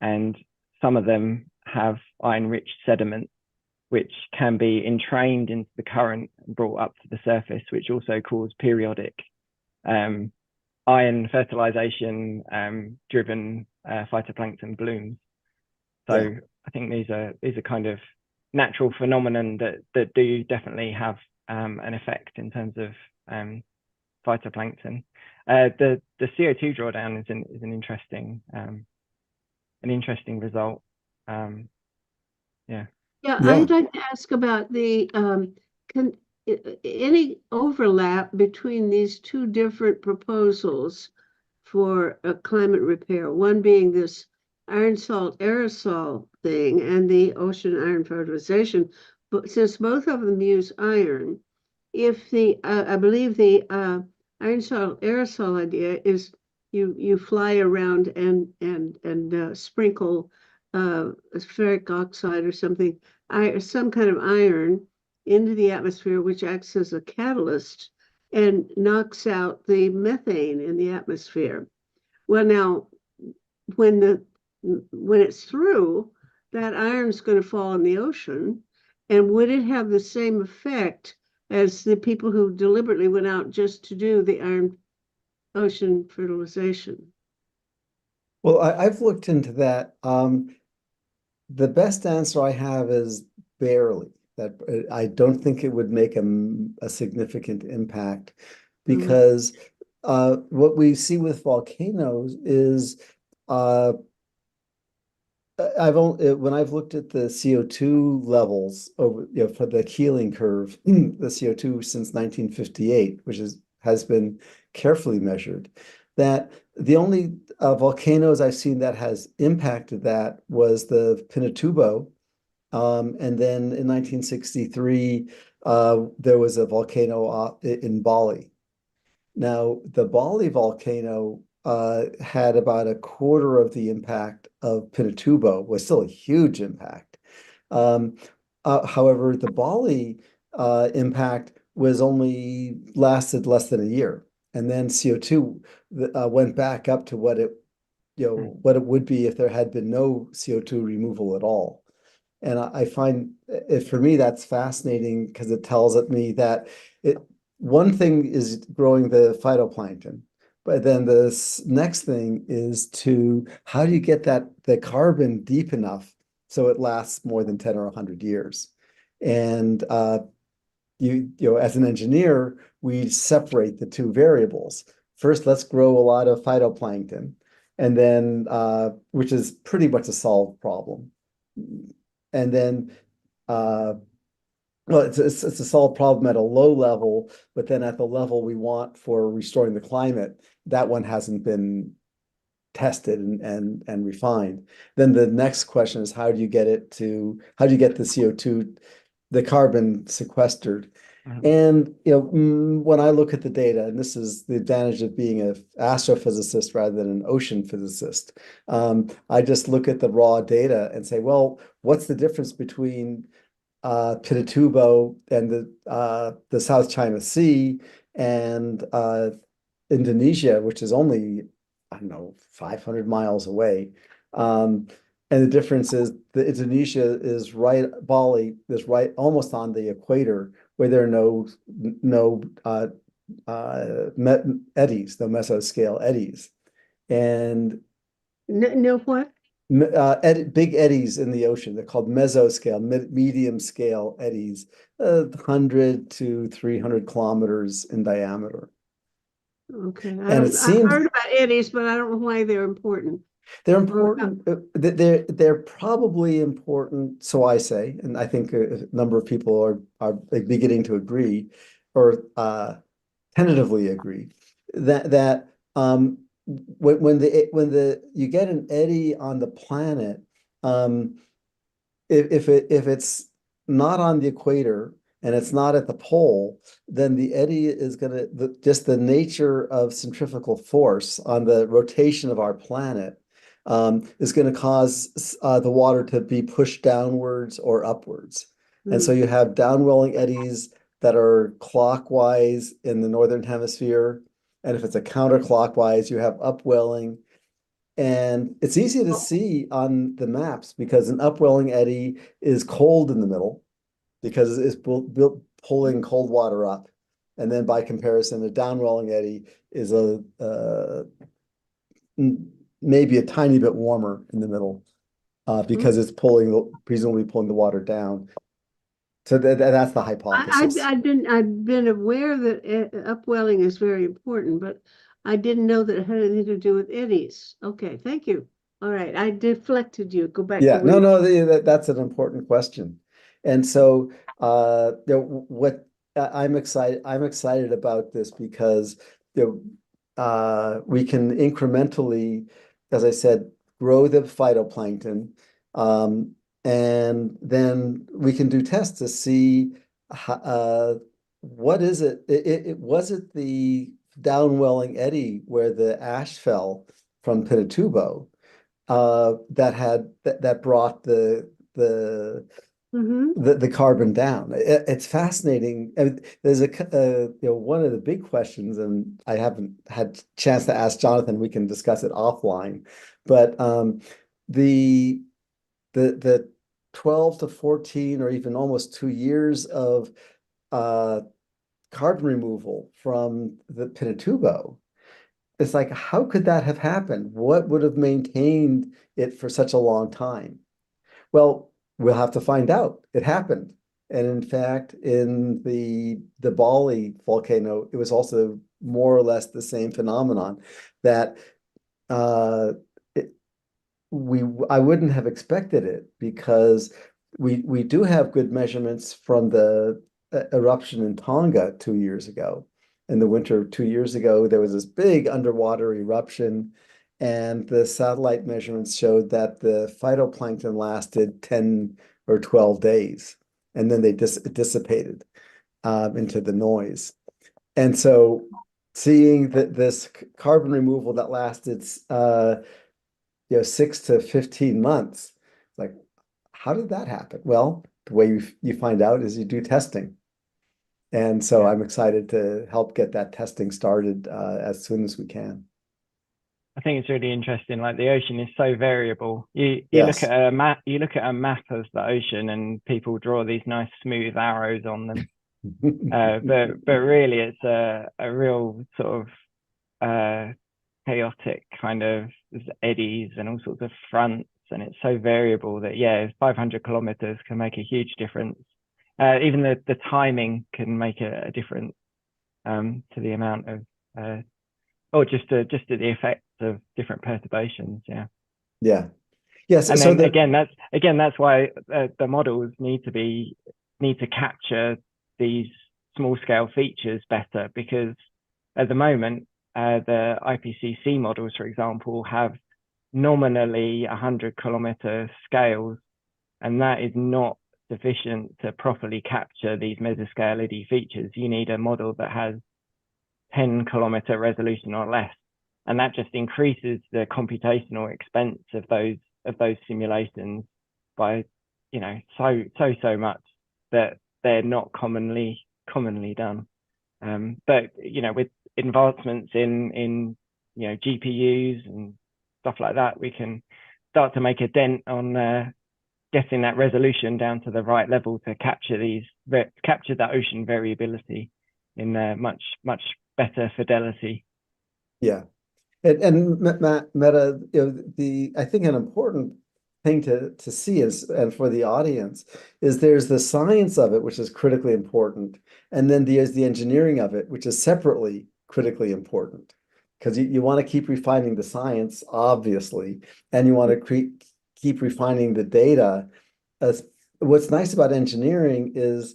and some of them have iron-rich sediment, which can be entrained into the current and brought up to the surface, which also cause periodic iron fertilization driven phytoplankton blooms. So Yeah. I think these are kind of natural phenomenon that do definitely have an effect in terms of phytoplankton. The CO2 drawdown is an interesting result. Yeah. Yeah, Yeah. I'd like to ask about the can any overlap between these two different proposals for a climate repair, one being this iron salt aerosol thing and the ocean iron fertilization. But since both of them use iron, if the I believe the iron salt aerosol idea is you fly around and sprinkle ferric oxide or something, some kind of iron into the atmosphere, which acts as a catalyst and knocks out the methane in the atmosphere. Well, now, when the when it's through, that iron's going to fall in the ocean. And would it have the same effect as the people who deliberately went out just to do the iron ocean fertilization? Well, I've looked into that. The best answer I have is barely. That I don't think it would make a significant impact Mm. because what we see with volcanoes is uh, I've only when I've looked at the CO2 levels over for the Keeling curve, the CO2 since 1958, which has been carefully measured, that the only volcanoes I've seen that has impacted that was the Pinatubo, and then in 1963 there was a volcano in Bali. Now, the Bali volcano had about a quarter of the impact of Pinatubo, was still a huge impact. Um, However, the Bali impact was only lasted less than a year. And then CO2 went back up to what it would be if there had been no CO2 removal at all. And I find it for me that's fascinating because it tells me that it one thing is growing the phytoplankton, but then the next thing is to how do you get the carbon deep enough so it lasts more than 10 or 100 years? And as an engineer, we separate the two variables. First, let's grow a lot of phytoplankton, and then which is pretty much a solved problem. And then well, it's a solved problem at a low level, but then at the level we want for restoring the climate, that one hasn't been tested and refined. Then the next question is how do you get the CO2, the carbon sequestered? Mhm. And when I look at the data, and this is the advantage of being an astrophysicist rather than an ocean physicist, I just look at the raw data and say, well, what's the difference between Pinatubo and the South China Sea and Indonesia, which is only, I don't know, 500 miles away. And the difference is the Indonesia is right, Bali is right almost on the equator where there are no eddies, no mesoscale eddies. And No, no what? big eddies in the ocean. They're called mesoscale, medium scale eddies, 100 to 300 kilometers in diameter. Okay. And it I've seems heard about eddies, but I don't know why they're important. they're Or, important. They're probably important, so I say, and I think a number of people are beginning to agree, or tentatively agree, that when the you get an eddy on the planet, um, if it's not on the equator and it's not at the pole, then the eddy is gonna just the nature of centrifugal force on the rotation of our planet is going to cause the water to be pushed downwards or upwards. And so hmm. you have downwelling eddies that are clockwise in the northern hemisphere. And if it's a counterclockwise, you have upwelling. And it's easy to see on the maps because an upwelling eddy is cold in the middle because it's pulling cold water up. And then by comparison, a downwelling eddy is maybe a tiny bit warmer in the middle because it's presumably pulling the water down. So that's the hypothesis. I've been aware that upwelling is very important, but I didn't know that it had anything to do with eddies. Okay, thank you. All right, I deflected you. Go back to Yeah, where no, you. no, that's an important question. And so what I'm excited about this because we can incrementally, as I said, grow the phytoplankton, um, and then we can do tests to see what is it? Was it the downwelling eddy where the ash fell from Pinatubo? That brought Mm-hmm. the carbon down. It's fascinating. I mean, there's one of the big questions, and I haven't had chance to ask Jonathan. We can discuss it offline, but the the 12 to 14 or even almost 2 years of uh, carbon removal from the Pinatubo. It's like, how could that have happened? What would have maintained it for such a long time? Well, we'll have to find out. It happened. And in fact, in the Bali volcano, it was also more or less the same phenomenon that uh, it, I wouldn't have expected it because we do have good measurements from the eruption in Tonga 2 years ago. In the winter of 2 years ago, there was this big underwater eruption, and the satellite measurements showed that the phytoplankton lasted 10 or 12 days, and then they dissipated into the noise. And so seeing that this carbon removal that lasted 6 to 15 months. Like, how did that happen? Well, the way you find out is you do testing. And so Yeah. I'm excited to help get that testing started as soon as we can. I think it's really interesting. Like the ocean is so variable. You look Yes. at a map, you look at a map of the ocean, and people draw these nice smooth arrows on them. But really, it's a real sort of chaotic kind of eddies and all sorts of fronts, and it's so variable that 500 kilometers can make a huge difference. Even the timing can make a difference to the amount of or just to the effects of different perturbations. Yeah. Yeah. Yes. And So then the that's why the models need to capture these small scale features better, because at the moment the IPCC models, for example, have nominally 100-kilometer scales, and that is not sufficient to properly capture these mesoscale ED features. You need a model that has 10-kilometer resolution or less, and that just increases the computational expense of those simulations by so much that they're not commonly done. But with advancements in GPUs and stuff like that, we can start to make a dent on getting that resolution down to the right level to capture that ocean variability in much better fidelity. Yeah. And Meta, I think an important thing to see is, and for the audience, is there's the science of it, which is critically important, and then there's the engineering of it, which is separately critically important because you want to keep refining the science, obviously, and you want to keep refining the data. As what's nice about engineering is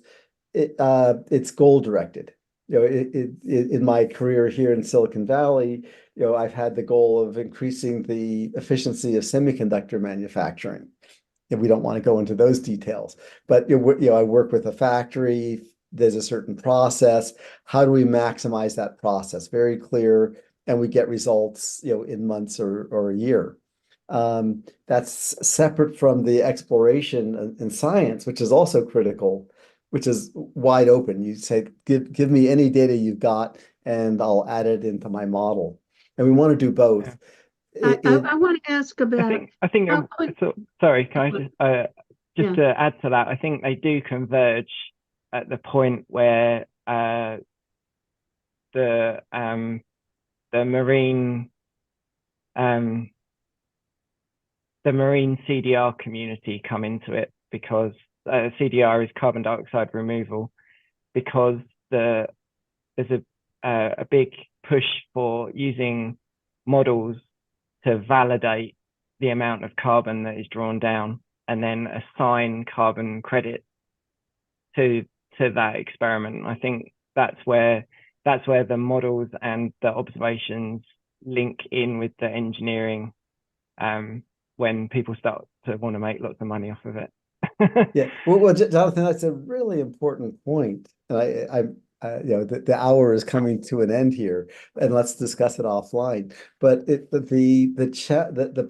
it's goal directed. In my career here in Silicon Valley, I've had the goal of increasing the efficiency of semiconductor manufacturing. And we don't want to go into those details, but I work with a factory. There's a certain process. How do we maximize that process? Very clear, and we get results, in months or a year. That's separate from the exploration in science, which is also critical, which is wide open. You say, give me any data you've got, and I'll add it into my model. And we want to do both. Yeah. I want to ask about I think how quick, so, sorry, can I just yeah. to add to that, I think they do converge at the point where the marine the marine CDR community come into it, because CDR is carbon dioxide removal, because there's a big push for using models to validate the amount of carbon that is drawn down and then assign carbon credit to that experiment. I think that's where the models and the observations link in with the engineering, when people start to want to make lots of money off of it. Yeah, well, Jonathan, that's a really important point. And the hour is coming to an end here, and let's discuss it offline. But the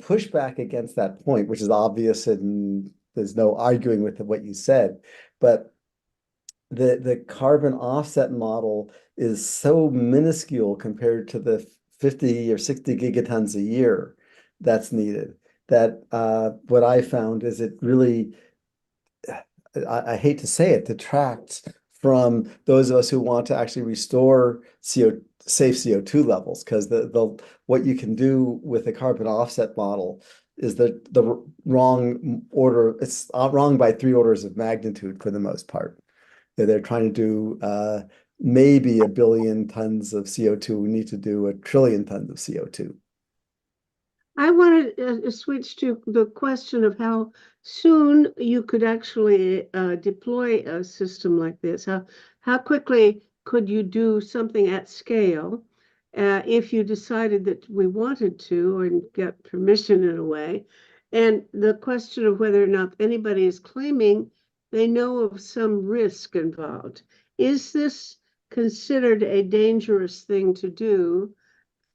pushback against that point, which is obvious, and there's no arguing with what you said, but the carbon offset model is so minuscule compared to the 50 or 60 gigatons a year that's needed, that what I found is it really, I hate to say it, detracts from those of us who want to actually restore safe CO2 levels, because what you can do with a carbon offset model is the wrong order. It's wrong by 3 orders of magnitude for the most part. They're trying to do maybe 1 billion tons of CO2. We need to do 1 trillion tons of CO2. I want to switch to the question of how soon you could actually deploy a system like this. How quickly could you do something at scale if you decided that we wanted to, or get permission in a way? And the question of whether or not anybody is claiming they know of some risk involved. Is this considered a dangerous thing to do?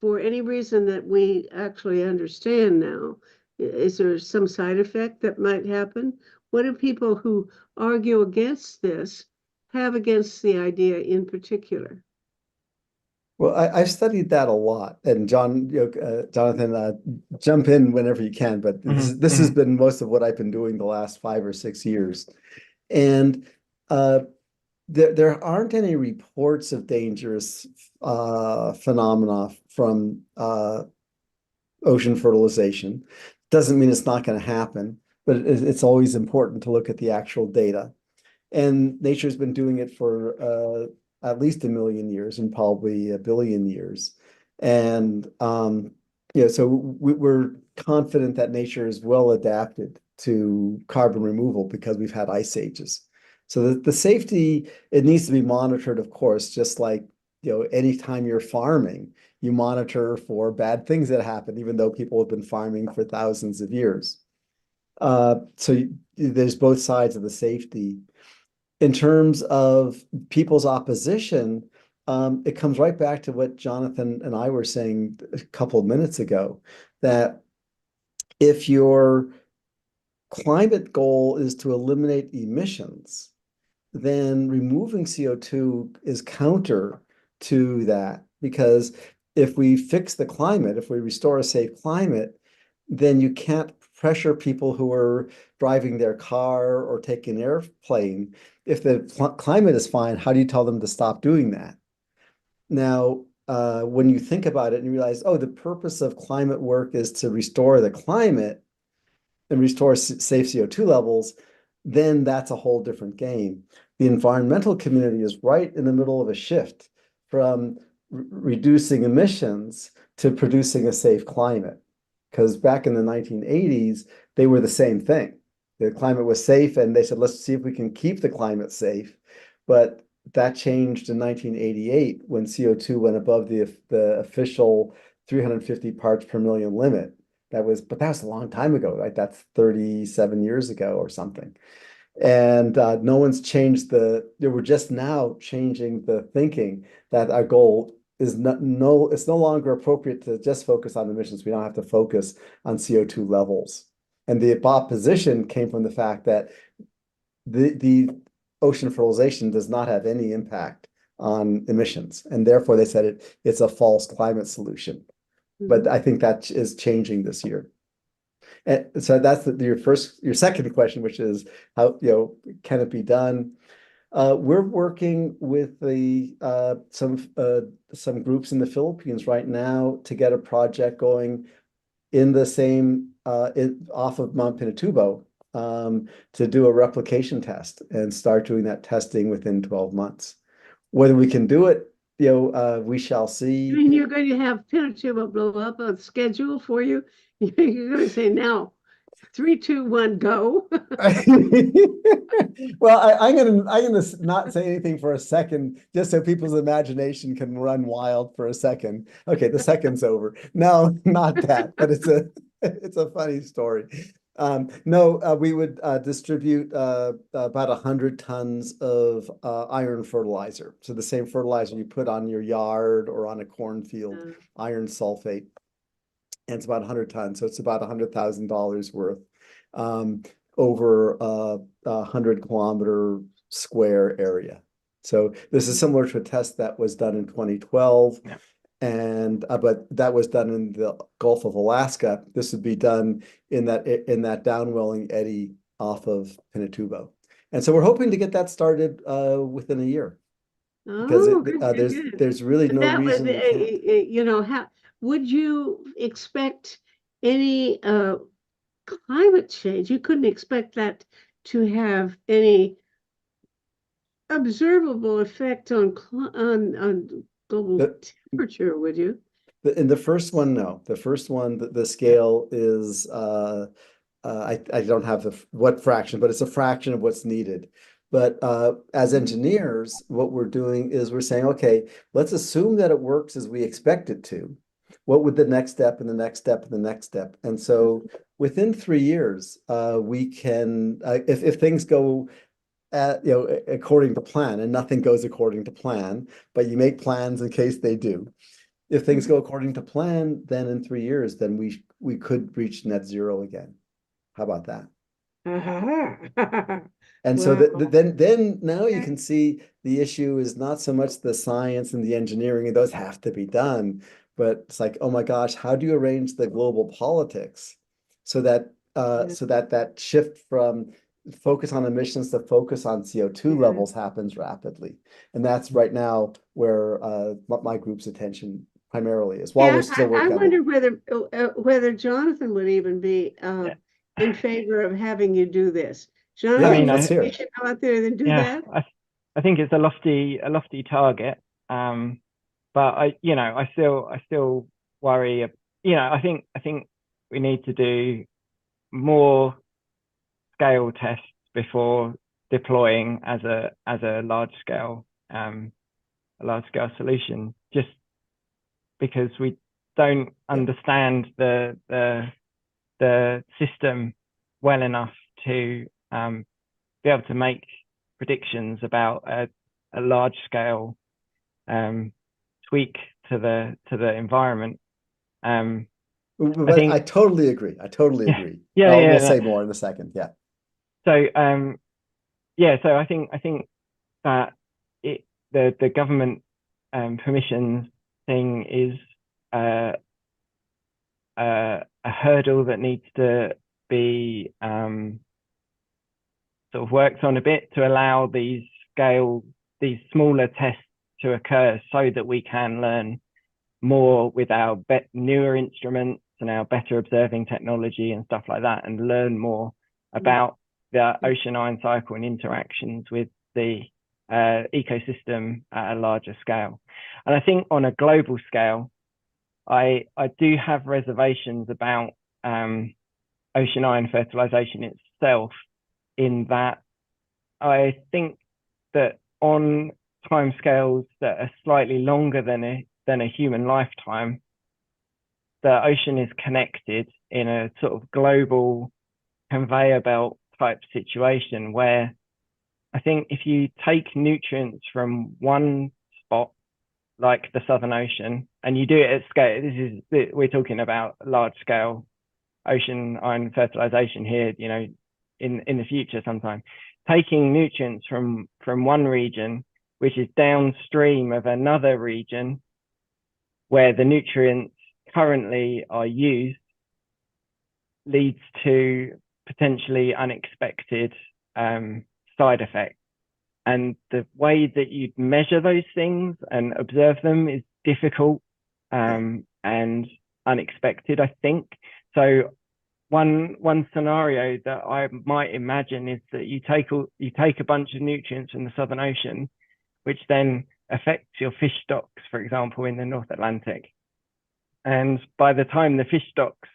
For any reason that we actually understand now? Is there some side effect that might happen? What do people who argue against this have against the idea in particular? Well, I've studied that a lot, and Jonathan, jump in whenever you can. But this has been most of what I've been doing the last 5 or 6 years, and there aren't any reports of dangerous phenomena from ocean fertilization. Doesn't mean it's not going to happen, but it's always important to look at the actual data. And nature's been doing it for at least 1 million years, and probably 1 billion years. And so we're confident that nature is well adapted to carbon removal because we've had ice ages. So the safety, it needs to be monitored, of course, just like anytime you're farming, you monitor for bad things that happen, even though people have been farming for thousands of years. So there's both sides of the safety. In terms of people's opposition, it comes right back to what Jonathan and I were saying a couple of minutes ago, that if your climate goal is to eliminate emissions, then removing CO2 is counter to that. Because if we fix the climate, if we restore a safe climate, then you can't pressure people who are driving their car or taking an airplane. If the climate is fine, how do you tell them to stop doing that? Now, when you think about it and you realize, oh, the purpose of climate work is to restore the climate and restore safe CO2 levels, then that's a whole different game. The environmental community is right in the middle of a shift from reducing emissions to producing a safe climate. Because back in the 1980s, they were the same thing. The climate was safe, and they said, let's see if we can keep the climate safe. But that changed in 1988 when CO2 went above the official 350 parts per million limit. But that was a long time ago, right? That's 37 years ago or something. And no one's changed they were just now changing the thinking that our goal is it's no longer appropriate to just focus on emissions. We don't have to focus on CO2 levels. And the opposition came from the fact that the ocean fertilization does not have any impact on emissions. And therefore they said it's a false climate solution. But I think that is changing this year. And so that's your second question, which is how, can it be done? We're working with some groups in the Philippines right now to get a project going in the same off of Mount Pinatubo to do a replication test and start doing that testing within 12 months. Whether we can do it, we shall see. I mean, you're going to have Pinatubo blow up on schedule for you. You're going to say now, 3, 2, 1, go. Well, I'm gonna not say anything for a second, just so people's imagination can run wild for a second. Okay, the second's over. No, not that, but it's a funny story. No, we would distribute about 100 tons of iron fertilizer. So the same fertilizer you put on your yard or on a cornfield, iron sulfate. And it's about 100 tons. So it's about $100,000 worth over a 100-kilometer square area. So this is similar to a test that was done in 2012. Yeah. And but that was done in the Gulf of Alaska. This would be done in that downwelling eddy off of Pinatubo. And so we're hoping to get that started within a year. Because there's really no reason we can't. How would you expect any climate change? You couldn't expect that to have any observable effect on global temperature, would you? In the first one, no. The first one, the scale is I don't have what fraction, but it's a fraction of what's needed. But as engineers, what we're doing is we're saying, okay, let's assume that it works as we expect it to. What would the next step and the next step and the next step? And so within 3 years, we can, if things go according to plan, and nothing goes according to plan, but you make plans in case they do. If things go according to plan, then in 3 years, then we could reach net zero again. How about that? And so then now you can see the issue is not so much the science and the engineering, and those have to be done, but it's like, oh my gosh, how do you arrange the global politics so that that shift from focus on emissions to focus on CO2 levels happens rapidly? And that's right now where my group's attention primarily is, while we're still working on it. I wonder whether Jonathan would even be in favor of having you do this. Jonathan, let's hear you should go out there and do that. I think it's a lofty target. But I still worry. I think we need to do more scale tests before deploying as a large scale solution, just because we don't understand the system well enough to be able to make predictions about a large scale tweak to the environment. But I totally agree. We'll say more in a second. Yeah. So so I think that the government permissions thing is a hurdle that needs to be sort of worked on a bit to allow these smaller tests to occur, so that we can learn more with our newer instruments and our better observing technology and stuff like that, and learn more about the ocean iron cycle and interactions with the ecosystem at a larger scale. And I think on a global scale, I do have reservations about ocean iron fertilization itself, in that I think that on timescales that are slightly longer than a human lifetime, the ocean is connected in a sort of global conveyor belt type situation, where I think if you take nutrients from one spot, like the Southern Ocean, and you do it at scale, we're talking about large scale ocean iron fertilization here, you know, in the future sometime, taking nutrients from one region, which is downstream of another region where the nutrients currently are used, leads to potentially unexpected side effects. And the way that you'd measure those things and observe them is difficult and unexpected, I think. So one scenario that I might imagine is that you take a bunch of nutrients from the Southern Ocean, which then affects your fish stocks, for example, in the North Atlantic. And by the time the fish stocks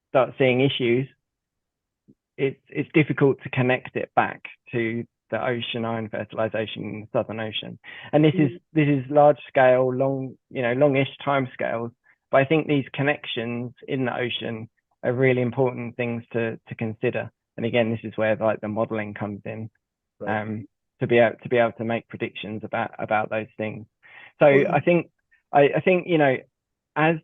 start seeing issues, it's difficult to connect it back to the ocean iron fertilization in the Southern Ocean. And this is large scale, longish time scales. But I think these connections in the ocean are really important things to consider. And again, this is where like the modeling comes in, right, to be able to make predictions about those things. So I think you know, as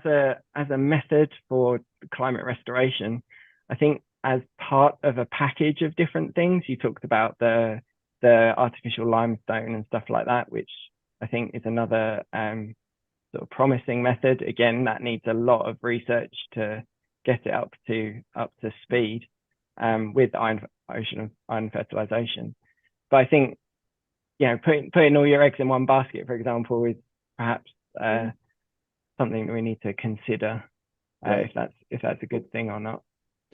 a method for climate restoration, I think as part of a package of different things, you talked about the artificial limestone and stuff like that, which I think is another sort of promising method. Again, that needs a lot of research to get it up to speed with ocean iron fertilization. But I think, you know, putting all your eggs in one basket, for example, is perhaps something that we need to consider, right, if that's a good thing or not.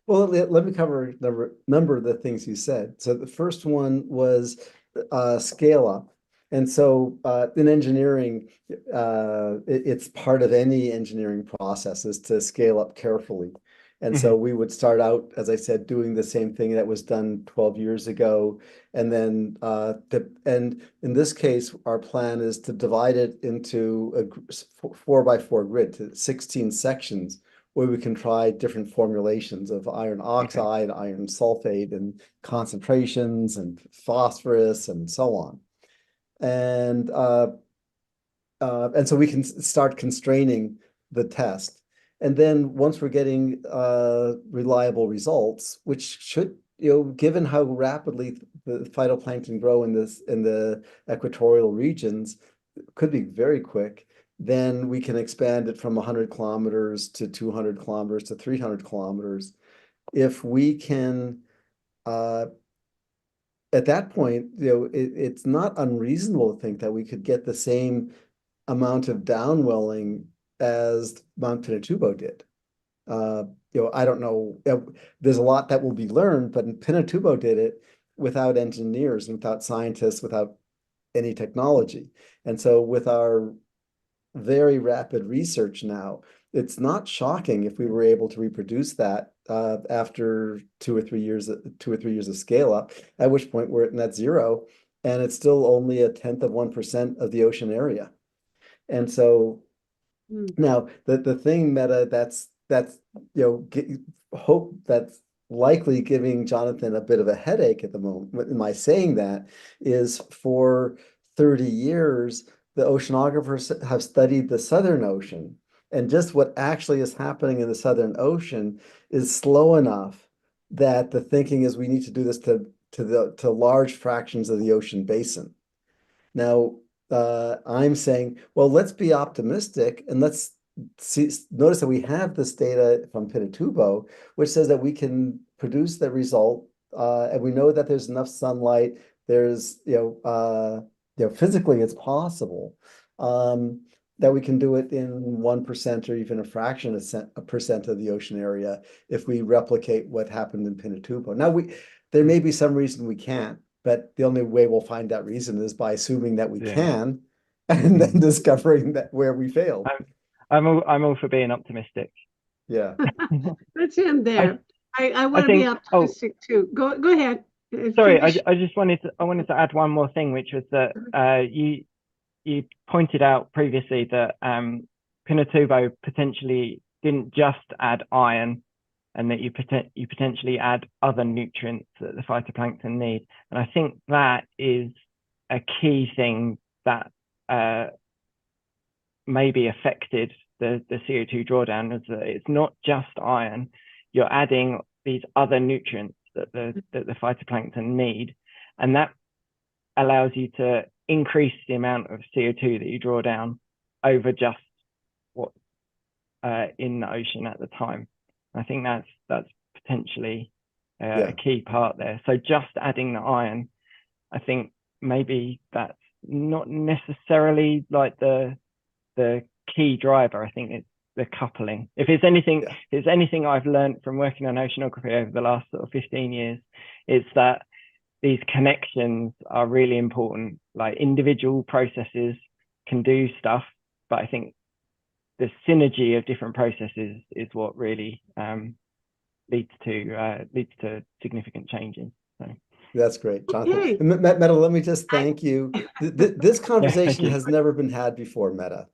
Well, let me cover the number of the things you said. So the first one was scale up. And so in engineering, it's part of any engineering process is to scale up carefully. And so we would start out, as I said, doing the same thing that was done 12 years ago. And then, and in this case, our plan is to divide it into a 4x4 grid to 16 sections, where we can try different formulations of iron oxide, iron sulfate, and concentrations, and phosphorus, and so on. And so we can start constraining the test. And then once we're getting reliable results, which should, you know, given how rapidly the phytoplankton grow in the equatorial regions, could be very quick, then we can expand it from 100 kilometers to 200 kilometers to 300 kilometers. If we can, at that point, you know, it's not unreasonable to think that we could get the same amount of downwelling as Mount Pinatubo did. You know, I don't know, there's a lot that will be learned, but Pinatubo did it without engineers and without scientists, without any technology. And so with our very rapid research now, it's not shocking if we were able to reproduce that after 2 or 3 years of scale up, at which point we're at net zero, and it's still only 0.1% of the ocean area. And so now the thing, Meta, that's you know, hope that's likely giving Jonathan a bit of a headache at the moment in my saying that is, for 30 years the oceanographers have studied the Southern Ocean, and just what actually is happening in the Southern Ocean is slow enough that the thinking is we need to do this to large fractions of the ocean basin. Now, I'm saying, well, let's be optimistic and let's notice that we have this data from Pinatubo, which says that we can produce the result, and we know that there's enough sunlight. There's, physically it's possible that we can do it in 1% or even a fraction of a percent of the ocean area if we replicate what happened in Pinatubo. Now, there may be some reason we can't, but the only way we'll find that reason is by assuming that we Yeah. can, and then discovering that where we failed. I'm all for being optimistic. Yeah. Let's end there. I want to be think- optimistic too. Go ahead. Sorry, Finish. I just wanted to add one more thing, which was that you pointed out previously that Pinatubo potentially didn't just add iron, and that you potentially add other nutrients that the phytoplankton need. And I think that is a key thing that maybe affected the CO2 drawdown, is that it's not just iron. You're adding these other nutrients that the phytoplankton need, and that allows you to increase the amount of CO2 that you draw down over just what's in the ocean at the time. I think that's potentially a key part there. So just adding the iron, I think maybe that's not necessarily like the key driver. I think it's the coupling. If there's anything I've learned from working on oceanography over the last sort of 15 years, it's that these connections are really important. Like individual processes can do stuff, but I think the synergy of different processes is what really leads to significant changes. So That's great, Jonathan. Okay. Meta, let me just thank you. This conversation you. has never been had before, Meta.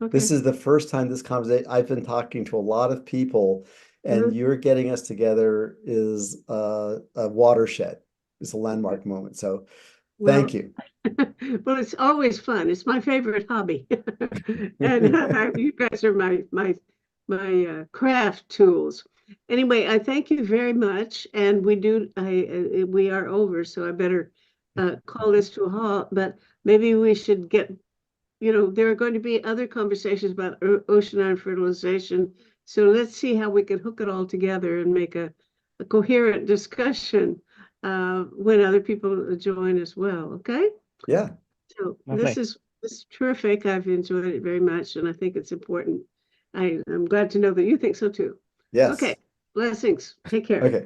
Okay. This is the first time this conversation, I've been talking to a lot of people, and you're getting us together is a watershed. It's a landmark moment. So thank you. Well, it's always fun. It's my favorite hobby. And you guys are my craft tools. Anyway, I thank you very much. And we are over, so I better call this to a halt. But maybe we should get, there are going to be other conversations about ocean iron fertilization. So let's see how we can hook it all together and make a coherent discussion when other people join as well. Okay. Yeah. So Lovely. this is terrific. I've enjoyed it very much, and I think it's important. I'm glad to know that you think so too. Yes. Okay. Blessings. Take care. Okay.